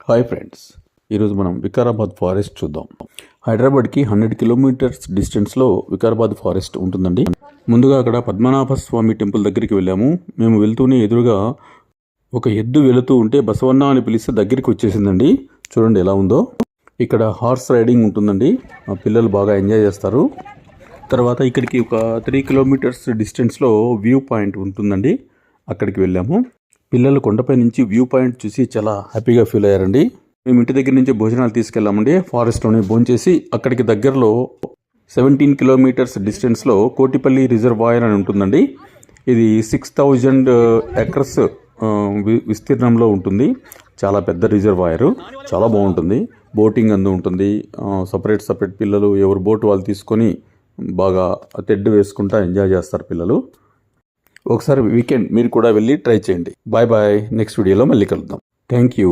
Hi friends, ఈరోజు మనం Vikarabad forest చూద్దాం. హైదరాబాద్కి 100 కిలోమీటర్స్ డిస్టెన్స్లో వికారాబాద్ ఫారెస్ట్ ఉంటుందండి. ముందుగా అక్కడ పద్మనాభ స్వామి టెంపుల్ దగ్గరికి వెళ్ళాము. మేము వెళ్తూనే ఎదురుగా ఒక ఎద్దు వెళుతూ ఉంటే బసవన్న అని పిలిస్తే దగ్గరికి వచ్చేసిందండి. చూడండి ఎలా ఉందో. ఇక్కడ హార్స్ రైడింగ్ ఉంటుందండి. పిల్లలు బాగా ఎంజాయ్ చేస్తారు. తర్వాత ఇక్కడికి ఒక 3 కిలోమీటర్స్ డిస్టెన్స్లో వ్యూ పాయింట్ ఉంటుందండి. అక్కడికి వెళ్ళాము. పిల్లలు కొండపై నుంచి వ్యూ పాయింట్ చూసి చాలా హ్యాపీగా ఫీల్ అయ్యారండి. మేము ఇంటి దగ్గర నుంచి భోజనాలు తీసుకెళ్ళామండి. ఫారెస్ట్లోనే భోంచేసి అక్కడికి దగ్గరలో 17 కిలోమీటర్స్ డిస్టెన్స్లో కోటిపల్లి రిజర్వాయర్ అని ఉంటుందండి. ఇది 6000 ఎకర్స్ విస్తీర్ణంలో ఉంటుంది. చాలా పెద్ద రిజర్వాయర్, చాలా బాగుంటుంది. బోటింగ్ అందు ఉంటుంది. సపరేట్ పిల్లలు ఎవరు బోట్ వాళ్ళు తీసుకొని బాగా తెడ్డు వేసుకుంటా ఎంజాయ్ చేస్తారు పిల్లలు. ఒకసారి వీకెండ్ మీరు కూడా వెళ్ళి ట్రై చేయండి. Bye bye. నెక్స్ట్ వీడియోలో మళ్ళీ కలుద్దాం. Thank you.